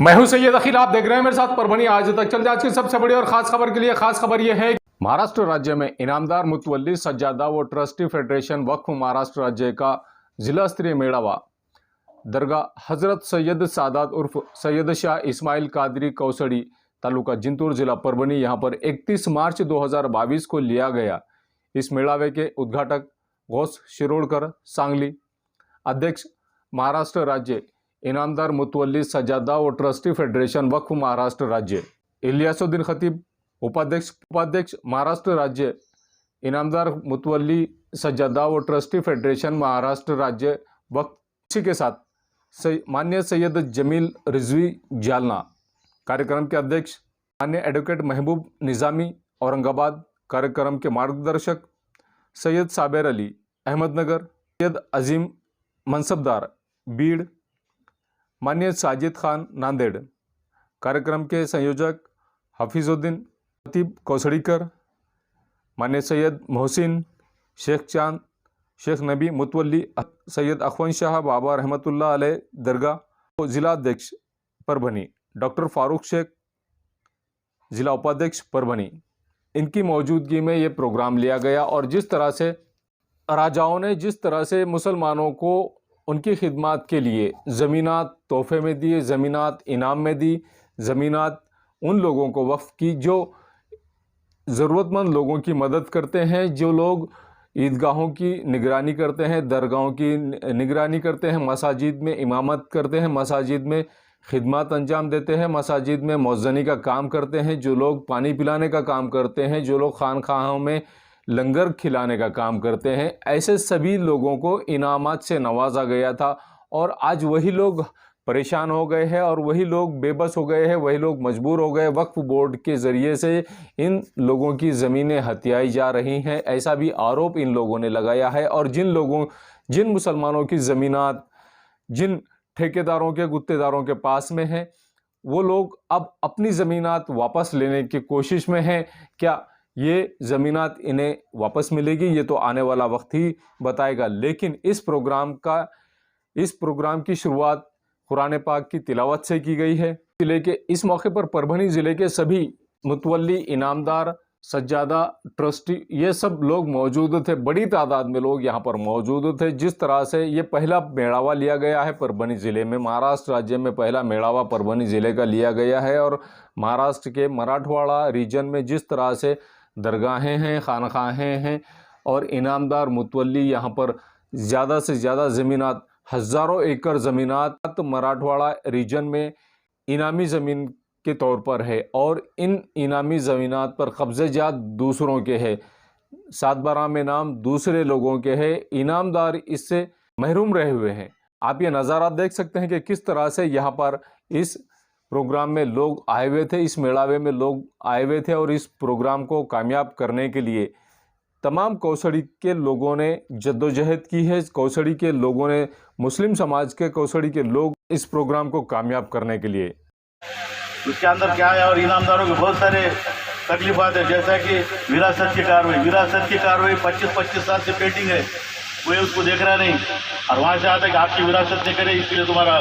मैं हूं सैयद अखिल, आप देख रहे हैं मेरे साथ परभनी आज तक। चलते आज की सबसे बड़ी और खास खबर के लिए। खास खबर यह है, महाराष्ट्र राज्य में इनामदार मुतवल्ली सज्जादा व ट्रस्टी फेडरेशन वक्फ महाराष्ट्र राज्य का जिला स्तरीय मेड़ावा दरगाह हजरत सैयद सादात उर्फ सैयद शाह इस्माइल कादरी कौसड़ी तालुका जिंतूर जिला परभनी यहाँ पर 31 मार्च 2022 को लिया गया। इस मेड़ावे के उद्घाटक घोष शिरोडकर सांगली, अध्यक्ष महाराष्ट्र राज्य इनामदार मुतवल्ली सज्जादा व ट्रस्टी फेडरेशन वक्फ महाराष्ट्र राज्य इलियासुद्दीन खतीब, उपाध्यक्ष महाराष्ट्र राज्य इनामदार मुतवल्ली सज्जादा व ट्रस्टी फेडरेशन महाराष्ट्र राज्य वक्फ के साथ मान्य सैयद जमील रिजवी जालना। कार्यक्रम के अध्यक्ष मान्य एडवोकेट महबूब निज़ामी औरंगाबाद। कार्यक्रम के मार्गदर्शक सैयद साबिर अली अहमदनगर, सैयद अजीम मनसबदार बीड़, मान्य साजिद खान नांदेड़। कार्यक्रम के संयोजक हफीजुद्दीन खतीब कौसड़ीकर, मान्य सैयद मोहसिन, शेख चांद, शेख नबी मुतवल्ली, सैयद अखवन शाह बाबा रहमतुल्लाह अलैह दरगाह। जिला अध्यक्ष परभनी डॉक्टर फारूक शेख, जिला उपाध्यक्ष परभनी। इनकी मौजूदगी में ये प्रोग्राम लिया गया और जिस तरह से राजाओं ने जिस तरह से मुसलमानों को उनकी खिदमत के लिए ज़मीनात तोहफे में दिए, ज़मीनात इनाम में दी, ज़मीनात उन लोगों को वक्फ की जो ज़रूरतमंद लोगों की मदद करते हैं, जो लोग ईदगाहों की निगरानी करते हैं, दरगाहों की निगरानी करते हैं, मसाजिद में इमामत करते हैं, मसाजिद में खिदमत अंजाम देते हैं, मसाजिद में मौज़नी का काम करते हैं, जो लोग पानी पिलाने का काम करते हैं, जो लोग खानखाहों में लंगर खिलाने का काम करते हैं, ऐसे सभी लोगों को इनामात से नवाजा गया था। और आज वही लोग परेशान हो गए हैं और वही लोग बेबस हो गए हैं, वही लोग मजबूर हो गए। वक्फ बोर्ड के ज़रिए से इन लोगों की ज़मीनें हथियाई जा रही हैं, ऐसा भी आरोप इन लोगों ने लगाया है। और जिन मुसलमानों की ज़मीनात जिन ठेकेदारों के गुत्तेदारों के पास में हैं, वो लोग अब अपनी ज़मीनात वापस लेने की कोशिश में हैं। क्या ये ज़मीनात इन्हें वापस मिलेगी, ये तो आने वाला वक्त ही बताएगा। लेकिन इस प्रोग्राम की शुरुआत कुरान पाक की तिलावत से की गई है। जिले के इस मौके पर परभनी ज़िले के सभी मुतवल्ली, इनामदार, सज्जादा, ट्रस्टी, ये सब लोग मौजूद थे। बड़ी तादाद में लोग यहाँ पर मौजूद थे। जिस तरह से ये पहला मेड़ावा लिया गया है परभनी ज़िले में, महाराष्ट्र राज्य में पहला मेड़ावा परभनी ज़िले का लिया गया है। और महाराष्ट्र के मराठवाड़ा रीजन में जिस तरह से दरगाहें हैं, खानखाहें हैं और इनामदार मुतवल्ली यहाँ पर ज़्यादा से ज़्यादा ज़मीनात, हज़ारों एकड़ ज़मीनात मराठवाड़ा रीजन में इनामी ज़मीन के तौर पर है और इन इनामी ज़मीनात पर कब्ज़ेजात दूसरों के हैं, 7/12 में नाम दूसरे लोगों के हैं। इनामदार इससे महरूम रहे हुए हैं। आप ये नज़ारा देख सकते हैं कि किस तरह से यहाँ पर इस प्रोग्राम में लोग आए हुए थे, इस मेड़ावे में लोग आए हुए थे। और इस प्रोग्राम को कामयाब करने के लिए तमाम कौसड़ी के लोगों ने जद्दोजहद की है। कौसड़ी के लोगों ने, मुस्लिम समाज के कौसड़ी के लोग इस प्रोग्राम को कामयाब करने के लिए। उसके अंदर क्या है, और इनामदारों के बहुत सारे तकलीफात है, जैसा कि विरासत की कार्रवाई 25 साल से पेंडिंग है, कोई उसको देख रहा नहीं। और वहाँ से आता है कि आपकी विरासत नहीं करे, इसके लिए तुम्हारा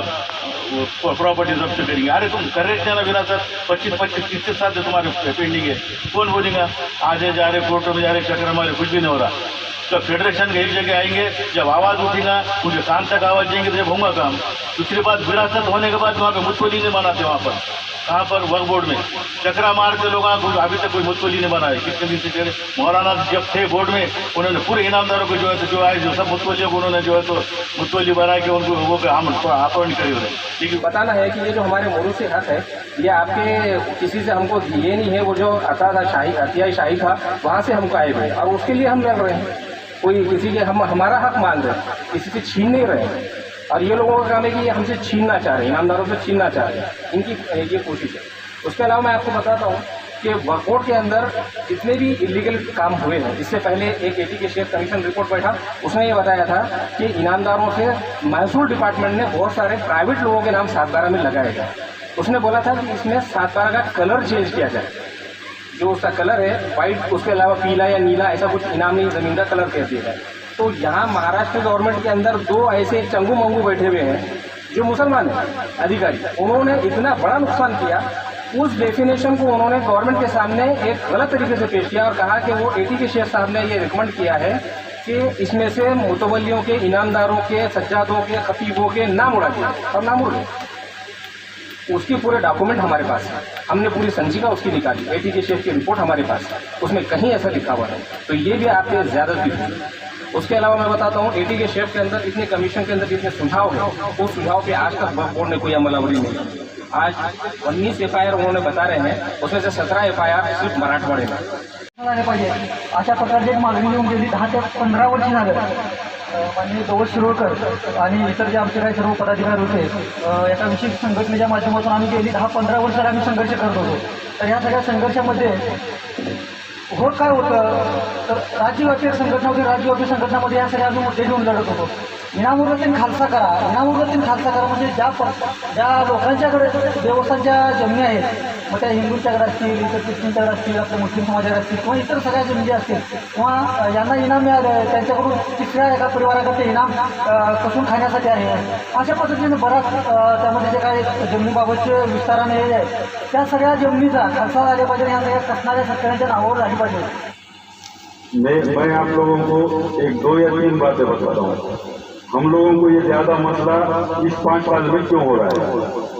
प्रॉपर्टी जब्त करेंगे। अरे तुम कर रहे थे ना विरासत, 25-30 साल से तुम्हारे पेंडिंग है, कौन बोलेगा? आज जा रहे कोर्टों में, जा रहे चक्कर हमारे, कुछ भी नहीं हो रहा। तो फेडरेशन के एक जगह आएंगे, जब आवाज़ उठेगा, उनके कान तक आवाज़ देंगे तो जब होगा काम। दूसरी बात, विरासत होने के बाद वहाँ पर मुतवल्ली नहीं बनाते, वहाँ पर कहाँ पर वक्फ बोर्ड में चक्रा मार के लोग अभी तक कोई मुतवल्ली नहीं बनाए। कितने दिन से मौलाना जब थे बोर्ड में, उन्होंने पूरे इनामदारों को जो है जो आए, जो सब मुतवल्लियों को उन्होंने जो है तो मुतवल्ली बना के उनको लोगों पे हम अपॉइंट करे हुए। लेकिन बताना है कि ये जो हमारे मोरूसी हक है, ये आपके किसी से हमको ये नहीं है। वो जो आता था हथियाई शाही था, वहाँ से हमको आए हुए और उसके लिए हम लड़ रहे हैं। कोई किसी के हमारा हक मान रहे हैं, किसी से छीन नहीं रहे हैं। और ये लोगों का काम है कि ये हमसे छीनना चाह रहे हैं, इनामदारों से छीनना चाह रहे हैं, इनकी ये कोशिश है। उसके अलावा मैं आपको बताता हूँ कि वक्फ बोर्ड के अंदर जितने भी इलीगल काम हुए हैं, इससे पहले एक एटी के शेयर कमीशन रिपोर्ट बैठा, उसने ये बताया था कि इनामदारों से महसूल डिपार्टमेंट ने बहुत सारे प्राइवेट लोगों के नाम 7/12 में लगाए गए। उसने बोला था कि इसमें 7/12 का कलर चेंज किया जाए, जो उसका कलर है वाइट, उसके अलावा पीला या नीला, ऐसा कुछ इनामी ज़मीन का कलर कर दिया जाए। तो यहाँ महाराष्ट्र गवर्नमेंट के अंदर दो ऐसे चंगू मंगू बैठे हुए हैं जो मुसलमान है अधिकारी, उन्होंने इतना बड़ा नुकसान किया, उस डेफिनेशन को उन्होंने गवर्नमेंट के सामने एक गलत तरीके से पेश किया और कहा कि वो एटी के शेख साहब ने ये रिकमेंड किया है कि इसमें से मुतवल्लियों के, इनामदारों के, सज्जादों के, खतीबों के नाम उड़ा दिया और नाम उड़ गए। उसके पूरे डॉक्यूमेंट हमारे पास है, हमने पूरी संचिका उसकी निकाली, एटी के शेख की रिपोर्ट हमारे पास है, उसमें कहीं ऐसा लिखा हुआ नहीं। तो ये भी आपके ज्यादती थी। उसके अलावा मैं बताता हूँ, एटी के शेफ के अंदर इतने कमीशन के अंदर जितने सुझाव हैं, उस सुझाव पे आज तक बोर्ड ने कोई अमलावरी नहीं की। आज 19 FIR उन्होंने बता रहे हैं, उसमें से 17 FIR सिर्फ मराठवाड़े में झाले पाहिजे अशा प्रकारची एक मागणी येऊन गेली। 10 ते 15 वर्ष झालं माननीय गौरव शिरोळकर आणि इतर जे आमचे काही सर्व पदाधिकारी होते एका विशेष संघटनेच्या माध्यमातून आम्ही गेली 10-15 वर्ष आम्ही संघर्ष करत होतो। तर या सगळ्या संघर्षामध्ये होत काय होतं तर राज्यव्यापी संघटना होती, राज्यव्यापी संघटनामध्ये या सगळ्या आम्ही मुद्दे घेऊन लढत होतो। इनामुद्दीन खालसा करा, इनामुद्दीन खालसा करा म्हणजे ज्या लोकांच्याकडे देवस्थानच्या जमिनी आहेत, मग त्या हिंदूंच्याकडे असतील, इतर ख्रिश्चनच्याकडे असतील, आपल्या मुस्लिम समाजाकडे असतील किंवा इतर सगळ्या जमिनी असतील, किंवा यांना इनाम मिळालं त्यांच्याकडून तिसऱ्या एका परिवाराकडे ते इनाम कसून खाण्यासाठी आहे। अशा पद्धतीने बराच त्यामध्ये जे काही जमिनीबाबतचे विस्ताराने हे आहे त्या सगळ्या जमिनीचा खालसा झाल्या पाहिजे, या सगळ्या कसणाऱ्या शेतकऱ्यांच्या नावावर झाली पाहिजे। मैं आप लोगों को एक 2 या 3 बातें बताता हूँ। हम लोगों को ये ज़्यादा मसला इस 5 साल में क्यों हो रहा है।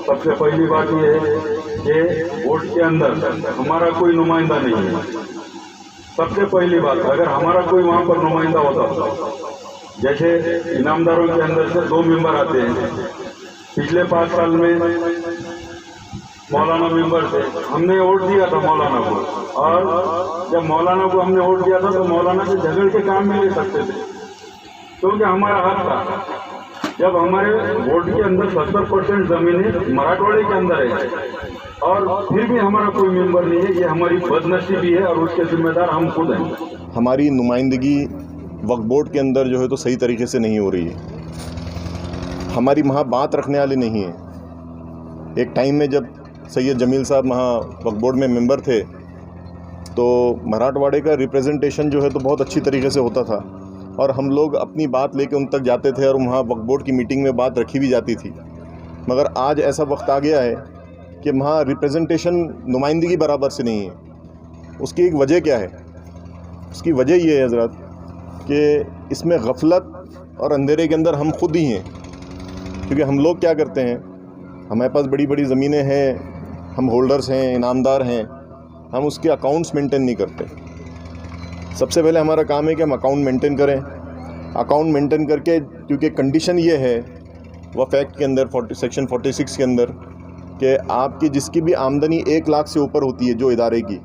सबसे पहली बात ये है कि वोट के अंदर हमारा कोई नुमाइंदा नहीं है। सबसे पहली बात, अगर हमारा कोई वहाँ पर नुमाइंदा होता, जैसे इनामदारों के अंदर से 2 मेंबर आते हैं, पिछले 5 साल में मौलाना मेंबर थे, हमने वोट दिया था मौलाना को, और जब मौलाना को हमने वोट दिया था तो मौलाना से झगड़ के काम भी ले सकते थे क्योंकि हमारा हक था। जब हमारे वोट के अंदर 70% जमीनें मराठवाड़े के अंदर है और फिर भी हमारा कोई मेंबर नहीं है, ये हमारी बदनसीबी है और उसके जिम्मेदार हम खुद हैं। हमारी नुमाइंदगी वक्फ बोर्ड के अंदर जो है तो सही तरीके से नहीं हो रही है। हमारी वहाँ बात रखने वाले नहीं है। एक टाइम में जब सैयद जमील साहब वहाँ वक्फ बोर्ड में मेंबर थे तो मराठवाड़े का रिप्रेजेंटेशन जो है तो बहुत अच्छी तरीके से होता था और हम लोग अपनी बात लेके उन तक जाते थे और वहाँ वक्फ बोर्ड की मीटिंग में बात रखी भी जाती थी। मगर आज ऐसा वक्त आ गया है कि वहाँ रिप्रेजेंटेशन नुमाइंदगी बराबर से नहीं है। उसकी एक वजह क्या है? उसकी वजह ये है हज़रत कि इसमें गफलत और अंधेरे के अंदर हम खुद ही हैं। क्योंकि हम लोग क्या करते हैं, हमारे पास बड़ी बड़ी ज़मीनें हैं, हम होल्डर्स हैं, इनामदार हैं, हम उसके अकाउंट्स मेंटेन नहीं करते। सबसे पहले हमारा काम है कि हम अकाउंट मेंटेन करें। अकाउंट मेंटेन करके, क्योंकि कंडीशन ये है वह फैक्ट के अंदर सेक्शन 46 के अंदर कि आपकी जिसकी भी आमदनी 1 लाख से ऊपर होती है जो इदारे की,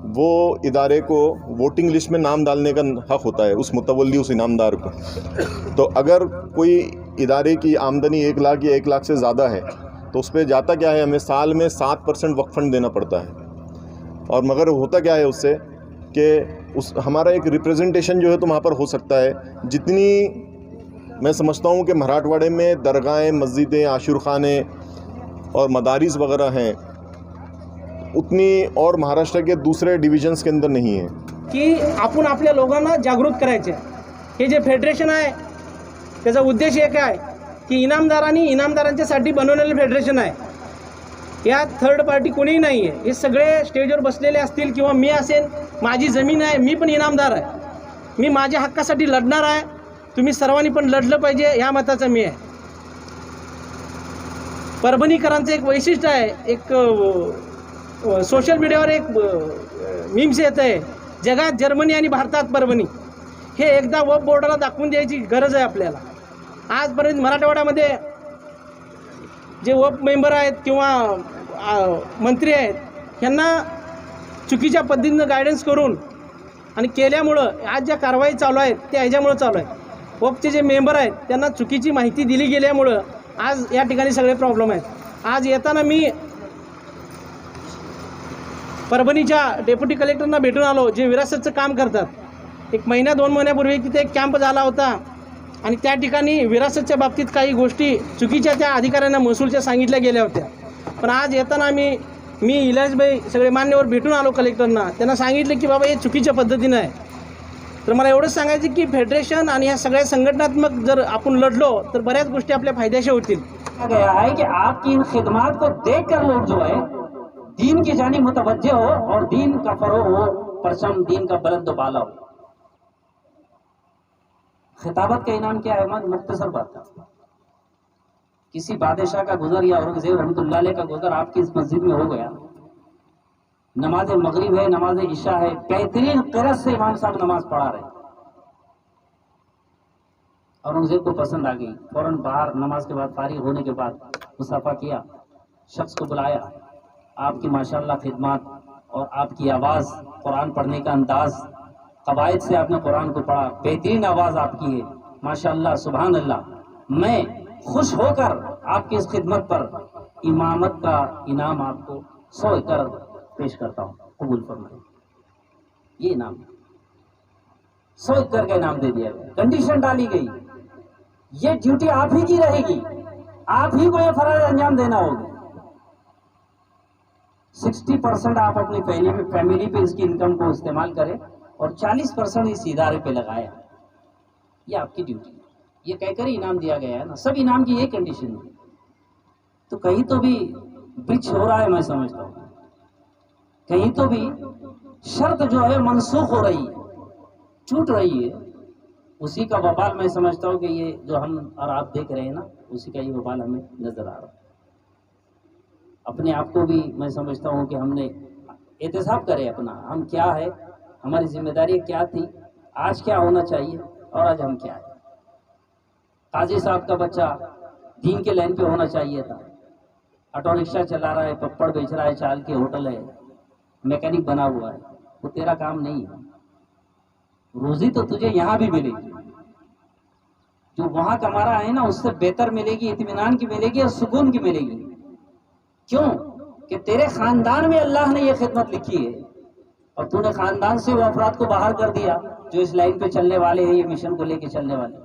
वो इदारे को वोटिंग लिस्ट में नाम डालने का हक़ होता है उस मुतवल्ली, उस इनामदार को। तो अगर कोई इदारे की आमदनी 1 लाख या 1 लाख से ज़्यादा है तो उस पर जाता क्या है, हमें साल में 7% वक्फ फंड देना पड़ता है। और मगर होता क्या है उससे कि उस हमारा एक रिप्रेजेंटेशन जो है तो वहाँ पर हो सकता है। जितनी मैं समझता हूँ कि मराठवाड़े में दरगाहें, मस्जिदें, आशुर खाने और मदारिस वगैरह हैं, उतनी और महाराष्ट्र के दूसरे डिविजन्स के अंदर नहीं है। की आपण आपल्या लोकांना जागृत करायचे। हे जे फेडरेशन आहे त्याचा उद्देश एक आहे की इनामदारांच्यासाठी बनवलेलं फेडरेशन आहे। यात थर्ड पार्टी कोणीही नाही आहे। हे सगळे स्टेजवर बसलेले असतील किंवा मी असेल, माझी जमीन आहे, मी पण इनामदार आहे, मी माझ्या हक्कासाठी लढणार आहे, तुम्ही सर्वांनी पण लढलं पाहिजे ह्या मताचा मी आहे। परभणीकरांचं एक वैशिष्ट्य आहे, एक सोशल मीडियावर एक मीम्स येत आहे, जगात जर्मनी आणि भारतात परभणी। हे एकदा वक्फ बोर्डाला दाखवून द्यायची गरज आहे आपल्याला। आजपर्यंत मराठवाड्यामध्ये जे वक्फ मेंबर आहेत किंवा मंत्री आहेत यांना चुकीच्या पद्धतीनं गायडन्स करून आणि केल्यामुळं आज ज्या कारवाई चालू आहेत त्या ह्याच्यामुळं चालू आहे। वक्फचे जे मेंबर आहेत त्यांना चुकीची माहिती दिली गेल्यामुळं आज या ठिकाणी सगळे प्रॉब्लेम आहेत। आज येताना मी परभणीच्या डेप्युटी कलेक्टरना भेटून आलो, जे विरासतचं काम करतात। 1 महिना 2 महिन्यापूर्वी तिथे एक कॅम्प झाला होता आणि त्या ठिकाणी विरासतच्या बाबतीत काही गोष्टी चुकीच्या त्या अधिकाऱ्यांना महसूलच्या सांगितल्या गेल्या होत्या। पण आज येताना मी इलाजभाई सगळे मान्यवर भेटून आलो कलेक्टरना, त्यांना सांगितलं की बाबा हे चुकीच्या पद्धतीनं आहे। तर मला एवढंच सांगायचं की फेडरेशन आणि ह्या सगळ्या संघटनात्मक जर आपण लढलो तर बऱ्याच गोष्टी आपल्या फायद्याच्या होतील। कहा गया है कि आपकी इन खिदमात को देखकर लोग जो है दीन की जानी मुतवज्जे हो और दीन का फरोग हो, परचम दीन का बुलंद बाला हो। खिताबत का इनाम क्या है? मुख्तसर बात का, किसी बादशाह का गुजर या औरंगजेब रहमतुल्लाह अलैह का गुजर आपकी इस मस्जिद में हो गया, नमाज मगरिब है, नमाज इशा है, बेहतरीन क़िरात से इमाम साहब नमाज पढ़ा रहे, औरंगजेब को पसंद आ गई, फौरन बाहर नमाज के बाद फारिग होने के बाद मुसाफा किया, शख्स को बुलाया, आपकी माशाअल्लाह खिदमत और आपकी आवाज़, कुरान पढ़ने का अंदाज, कवायद से आपने कुरान को पढ़ा, बेहतरीन आवाज़ आपकी है माशाअल्लाह, सुभान अल्लाह। मैं खुश होकर आपकी इस खिदमत पर इमामत का इनाम आपको 100 एकड़ पेश करता हूँ, कबूल फरमाइए। ये इनाम 100 एकड़ का इनाम दे दिया गया। कंडीशन डाली गई, ये ड्यूटी आप ही की रहेगी, आप ही को ये फर्ज अंजाम देना होगा। 60% आप अपनी फैमिली पे इसकी इनकम को इस्तेमाल करें और 40% इस इदारे पे लगाया। ये आपकी ड्यूटी है, ये कहकर ही इनाम दिया गया है ना। सब इनाम की यही कंडीशन है। तो कहीं तो भी ब्रिज हो रहा है, मैं समझता हूँ कहीं तो भी शर्त जो है मनसूख हो रही है, टूट रही है। उसी का वबाल मैं समझता हूँ कि ये जो हम और आप देख रहे हैं ना, उसी का ये वबाल हमें नजर आ रहा है। अपने आप को भी मैं समझता हूँ कि हमने एहतसाब करे अपना, हम क्या है, हमारी जिम्मेदारी क्या थी, आज क्या होना चाहिए और आज हम क्या है। काजी साहब का बच्चा दीन के लाइन पे होना चाहिए था, ऑटो रिक्शा चला रहा है, पप्पड़ बेच रहा है, चाल के होटल है, मैकेनिक बना हुआ है, वो तेरा काम नहीं है। रोजी तो तुझे यहाँ भी मिलेगी, जो वहाँ कमा रहा है ना उससे बेहतर मिलेगी, इत्मीनान की मिलेगी और सुकून की मिलेगी। क्यों? कि तेरे खानदान में अल्लाह ने यह खिदमत लिखी है और तूने खानदान से वो अफराद को बाहर कर दिया जो इस लाइन पे चलने वाले हैं, ये मिशन को लेके चलने वाले।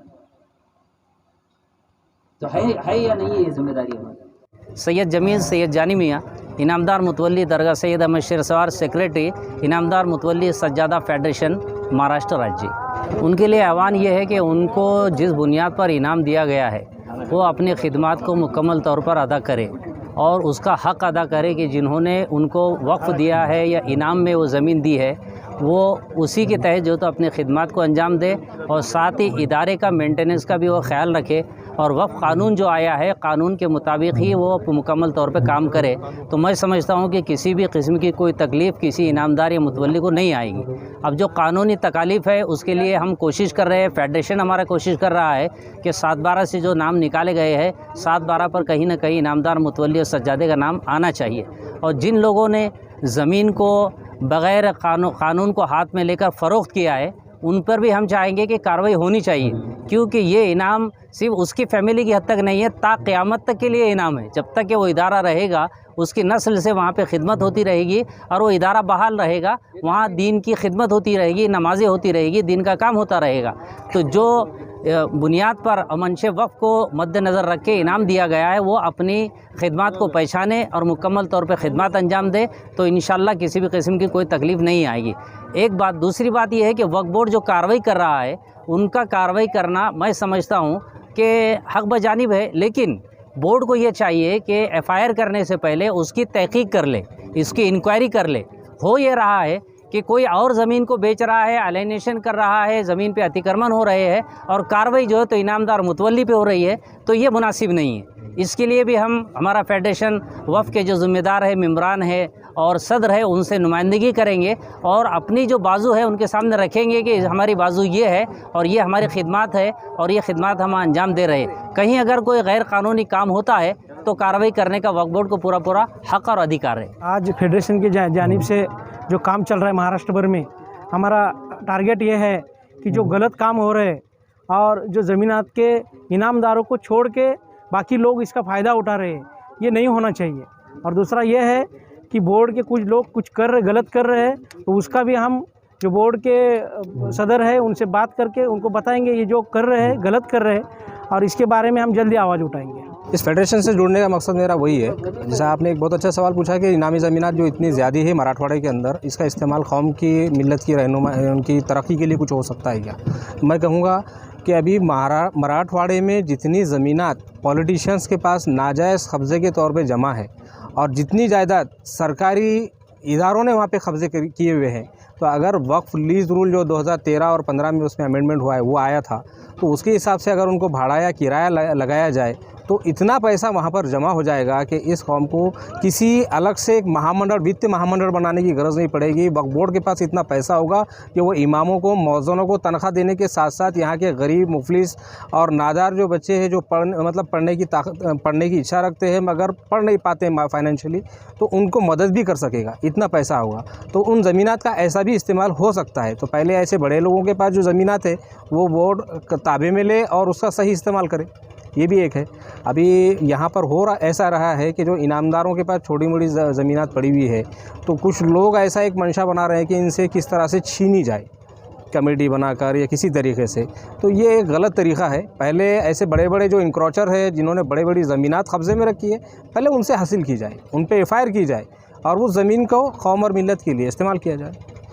तो है या नहीं है ये जिम्मेदारी हमारी। सैयद जमील सैयद जानी मियाँ, इनामदार मुतवल्ली दरगाह सैयद अहमद शेरसवार, सेक्रेटरी इनामदार मुतवल्ली सज्जादा फेडरेशन महाराष्ट्र राज्य। उनके लिए आह्वान ये है कि उनको जिस बुनियाद पर इनाम दिया गया है वो अपनी खिदमात को मुकम्मल तौर पर अदा करे और उसका हक़ अदा करे कि जिन्होंने उनको वक्फ़ दिया है या इनाम में वो ज़मीन दी है वो उसी के तहत जो तो अपनी खिदमात को अंजाम दे और साथ ही इदारे का मेंटेनेंस का भी वो ख्याल रखे और वक्फ़ क़ानून जो आया है क़ानून के मुताबिक ही वो मुकम्मल तौर पे काम करे। तो मैं समझता हूँ कि किसी भी किस्म की कोई तकलीफ़ किसी इनामदार या मुतवल्ली को नहीं आएगी। अब जो कानूनी तकालीफ़ है उसके लिए हम कोशिश कर रहे हैं, फेडरेशन हमारा कोशिश कर रहा है कि 7/12 से जो नाम निकाले गए हैं 7/12 पर कहीं ना कहीं इनामदार मुतवल्ली और सज्जादे का नाम आना चाहिए। और जिन लोगों ने ज़मीन को बग़ैर कानून को हाथ में लेकर फ़रोख्त किया है उन पर भी हम चाहेंगे कि कार्रवाई होनी चाहिए, क्योंकि ये इनाम सिर्फ उसकी फैमिली की हद तक नहीं है, ता क़यामत तक के लिए इनाम है। जब तक कि वो इदारा रहेगा उसकी नस्ल से वहाँ पे खिदमत होती रहेगी और वो इदारा बहाल रहेगा, वहाँ दीन की खिदमत होती रहेगी, नमाज़ें होती रहेगी, दिन का काम होता रहेगा। तो जो बुनियाद पर मंशे वक़्फ़ को मद्देनज़र रख के इनाम दिया गया है वो अपनी खिदमत को पहचाने और मुकम्मल तौर पे खिदमत अंजाम दे, तो इंशाअल्लाह किसी भी किस्म की कोई तकलीफ़ नहीं आएगी। एक बात, दूसरी बात यह है कि वक्फ बोर्ड जो कार्रवाई कर रहा है उनका कार्रवाई करना मैं समझता हूँ कि हक़ बजानिब है, लेकिन बोर्ड को ये चाहिए कि एफ़आईआर करने से पहले उसकी तहक़ीक़ कर ले, इसकी इंक्वायरी कर ले। हो ये रहा है कि कोई और ज़मीन को बेच रहा है, अलाइनेशन कर रहा है, ज़मीन पे अतिक्रमण हो रहे हैं और कार्रवाई जो है तो इनामदार मुतवल्ली पे हो रही है, तो ये मुनासिब नहीं है। इसके लिए भी हमारा फेडरेशन वफ़ के जो ज़िम्मेदार है, मेम्बरान है और सदर है, उनसे नुमाइंदगी करेंगे और अपनी जो बाजू है उनके सामने रखेंगे कि हमारी बाजू ये है और ये हमारी खिदमत है और ये खिदमत हम अंजाम दे रहे हैं। कहीं अगर कोई गैर कानूनी काम होता है तो कार्रवाई करने का वक्फ बोर्ड को पूरा हक़ और अधिकार है। आज फेडरेशन की जानिब से जो काम चल रहा है महाराष्ट्र भर में, हमारा टारगेट ये है कि जो गलत काम हो रहे हैं और जो ज़मीनात के इनामदारों को छोड़ के बाकी लोग इसका फ़ायदा उठा रहे हैं, ये नहीं होना चाहिए। और दूसरा ये है कि बोर्ड के कुछ लोग कुछ गलत कर रहे हैं, तो उसका भी हम जो बोर्ड के सदर है उनसे बात करके उनको बताएंगे ये जो कर रहे हैं गलत कर रहे हैं और इसके बारे में हम जल्दी आवाज़ उठाएंगे। इस फेडरेशन से जुड़ने का मकसद मेरा वही है, जैसा आपने एक बहुत अच्छा सवाल पूछा कि इनामी ज़मीनात जो इतनी ज़्यादा है मराठवाड़े के अंदर, इसका इस्तेमाल कौम की मिलत की रहनुमा उनकी तरक्की के लिए कुछ हो सकता है क्या। मैं कहूँगा कि अभी मराठवाड़े में जितनी ज़मीनात पॉलिटिशियंस के पास नाजायज़ कब्ज़े के तौर पे जमा है और जितनी जायदाद सरकारी इदारों ने वहाँ पे कब्ज़े किए हुए हैं, तो अगर वक्फ लीज रूल जो 2013 और 15 में उसमें अमेंडमेंट हुआ है वो आया था, तो उसके हिसाब से अगर उनको भाड़ा या किराया लगाया जाए तो इतना पैसा वहाँ पर जमा हो जाएगा कि इस कौम को किसी अलग से एक महामंडल, वित्तीय महामंडल बनाने की ज़रूरत नहीं पड़ेगी। वक्फ बोर्ड के पास इतना पैसा होगा कि वो इमामों को, मौज़नों को तनख्वाह देने के साथ साथ यहाँ के गरीब, मुफलिस और नादार जो बच्चे हैं जो पढ़ने की इच्छा रखते हैं मगर पढ़ नहीं पाते फाइनेंशियली, तो उनको मदद भी कर सकेगा। इतना पैसा होगा तो उन ज़मीनात का ऐसा भी इस्तेमाल हो सकता है। तो पहले ऐसे बड़े लोगों के पास जो ज़मीनात है वो बोर्ड ताबे में ले और उसका सही इस्तेमाल करे, ये भी एक है। अभी यहाँ पर ऐसा रहा है कि जो इनामदारों के पास छोटी मोटी ज़मीनात पड़ी हुई है, तो कुछ लोग ऐसा एक मंशा बना रहे हैं कि इनसे किस तरह से छीनी जाए, कमेटी बनाकर या किसी तरीके से। तो ये एक गलत तरीक़ा है। पहले ऐसे बड़े बड़े जो इंक्रोचर है जिन्होंने बड़े बड़ी ज़मीनात कब्ज़े में रखी है, पहले उनसे हासिल की जाए, उन पर एफ़आईआर की जाए और उस ज़मीन को कौम और मिलत के लिए इस्तेमाल किया जाए।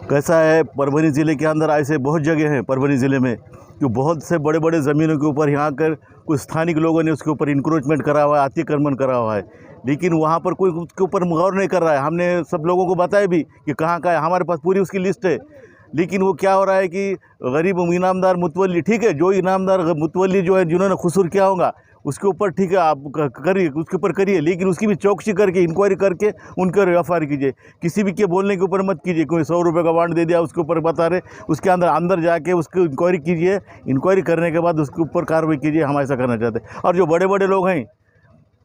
कैसा है, परभनी ज़िले के अंदर ऐसे बहुत जगह हैं परभनी ज़िले में कि बहुत से बड़े बड़े ज़मीनों के ऊपर यहाँ कर कुछ स्थानिक लोगों ने उसके ऊपर इंक्रोचमेंट करा हुआ है, अतिक्रमण करा हुआ है, लेकिन वहाँ पर कोई उसके ऊपर गौर नहीं कर रहा है। हमने सब लोगों को बताया भी कि कहाँ है, हमारे पास पूरी उसकी लिस्ट है, लेकिन वो क्या हो रहा है कि गरीब इनामदार मुतवल्ली, ठीक है, जो इनामदार मुतवल्ली जो है जिन्होंने कसूर किया होगा उसके ऊपर ठीक है आप करिए, उसके ऊपर करिए, लेकिन उसकी भी चौकसी करके इंक्वायरी करके उनके एफआईआर कीजिए। किसी भी के बोलने के ऊपर मत कीजिए। कोई 100 रुपये का बॉन्ड दे दिया उसके ऊपर बता रहे, उसके अंदर जाके उसकी इंक्वायरी कीजिए। इंक्वायरी करने के बाद उसके ऊपर कार्रवाई कीजिए। हम ऐसा करना चाहते हैं। और जो बड़े बड़े लोग हैं,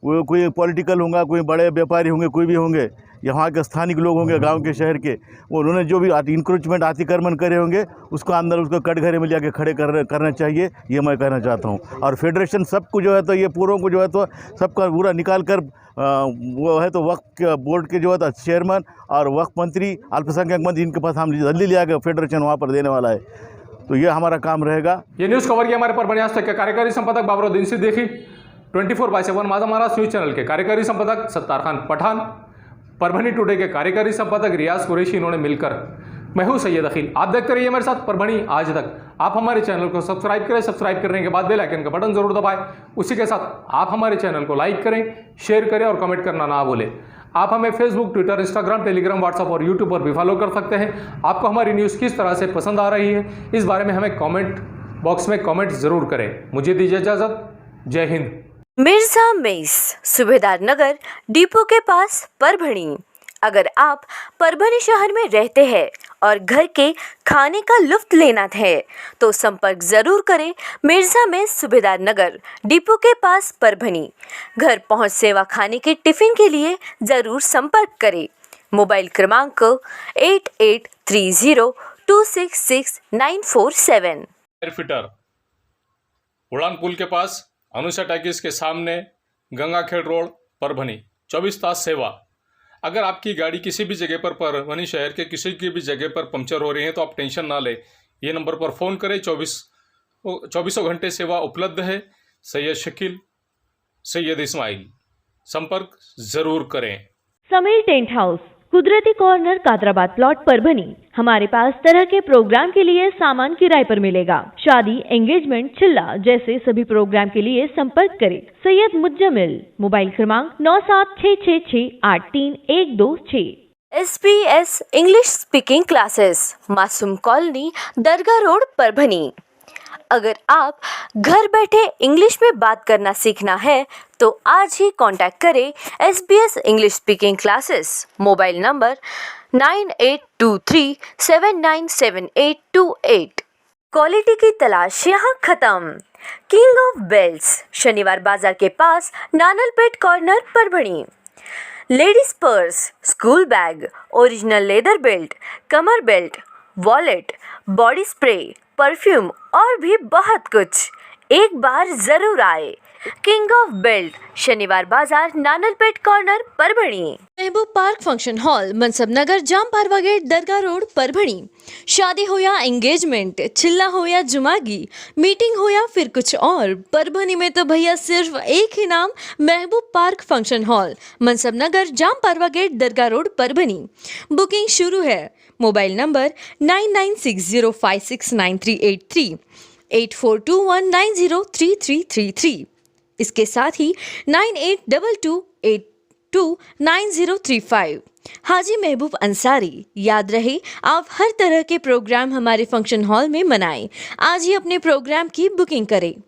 वो कोई पॉलिटिकल होंगे, कोई बड़े व्यापारी होंगे, कोई भी होंगे, यहाँ के स्थानिक लोग होंगे, गांव के शहर के, वो उन्होंने जो भी इंक्रोचमेंट अतिक्रमण करे होंगे उसको अंदर उसको कटघरे में जाके खड़े करना चाहिए, ये मैं कहना चाहता हूँ। और फेडरेशन सबको जो है तो ये पूरों को जो है तो सबका पूरा निकाल कर वो है तो वक्फ बोर्ड के जो है तो चेयरमैन और वक्फ मंत्री, अल्पसंख्यक मंत्री, इनके पास हम जल्दी ले आकर फेडरेशन वहाँ पर देने वाला है, तो ये हमारा काम रहेगा। ये न्यूज़ कवर किया हमारे परभणी आज तक के कार्यकारी संपादक बाबरुद्दीन सिद्दीकी, 24/7 माझा महाराष्ट्र न्यूज़ चैनल के कार्यकारी संपादक सत्तार खान पठान, परभणी टुडे के कार्यकारी संपादक रियाज कुरैशी, इन्होंने मिलकर मैं हूं सैयद अखिल। आप देखते रहिए मेरे साथ परभणी आज तक। आप हमारे चैनल को सब्सक्राइब करें, सब्सक्राइब करने के बाद बेल आइकन का बटन जरूर दबाएं। उसी के साथ आप हमारे चैनल को लाइक करें, शेयर करें और कमेंट करना ना भूलें। आप हमें Facebook, Twitter, Instagram, Telegram, WhatsApp और यूट्यूब पर भी फॉलो कर सकते हैं। आपको हमारी न्यूज़ किस तरह से पसंद आ रही है, इस बारे में हमें कॉमेंट बॉक्स में कॉमेंट जरूर करें। मुझे दीजिए इजाज़त। जय हिंद। मिर्जा मेस, सूबेदार नगर, डिपो के पास, परभणी। अगर आप परभणी शहर में रहते हैं और घर के खाने का लुत्फ लेना है तो संपर्क जरूर करें। मिर्जा मेस, सूबेदार नगर, डिपो के पास, परभणी। घर पहुंच सेवा खाने के टिफिन के लिए जरूर संपर्क करें। मोबाइल क्रमांक 8830266947। एयरफिटर, उड़ान पुल के पास, अनुषा टैक्स के सामने, गंगाखेड़ रोड, परभणी। 24 तास सेवा। अगर आपकी गाड़ी किसी भी जगह पर परभणी शहर के किसी की भी जगह पर पंक्चर हो रही है तो आप टेंशन ना लें, ये नंबर पर फ़ोन करें। 24 घंटे सेवा उपलब्ध है। सैयद शकील, सैयद इस्माइल, संपर्क ज़रूर करें। समीर टेंट हाउस, कुदरती कॉर्नर, कादराबाद प्लॉट, परभणी। हमारे पास तरह के प्रोग्राम के लिए सामान किराए पर मिलेगा। शादी, एंगेजमेंट, चिल्ला जैसे सभी प्रोग्राम के लिए संपर्क करें। सैयद मुज्जमिल, मोबाइल क्रमांक 9766683126। SBS इंग्लिश स्पीकिंग क्लासेस, मासूम कॉलोनी, दरगाह रोड, परभणी। अगर आप घर बैठे इंग्लिश में बात करना सीखना है तो आज ही कांटेक्ट करें SBS English speaking classes. Mobile number 9823797828। Quality की तलाश यहाँ खत्म। King of belts, Shaniwar Bazaar के पास, Nanalpeth corner, Parbhani. Ladies purse, school bag, original leather belt, कमर belt, wallet, body spray, perfume और भी बहुत कुछ। एक बार जरूर आए। किंग ऑफ बेल्ट, शनिवार बाजार, नानलपेट कॉर्नर, परभणी। महबूब पार्क फंक्शन हॉल, मनसब नगर, जाम पारवा गेट, दरगाह रोड, परभणी। शादी हो या एंगेजमेंट, चिल्ला हो या जुमागी, मीटिंग हो या फिर कुछ और, परभणी में तो भैया सिर्फ एक ही नाम, महबूब पार्क फंक्शन हॉल, मनसब नगर, जाम पारवा गेट, दरगाह रोड, परभणी। बुकिंग शुरू है। Mobile number 9960569383। 8421903333। इसके साथ ही 9822829035। हाजी महबूब अंसारी। याद रहे, आप हर तरह के प्रोग्राम हमारे फंक्शन हॉल में मनाएं। आज ही अपने प्रोग्राम की बुकिंग करें।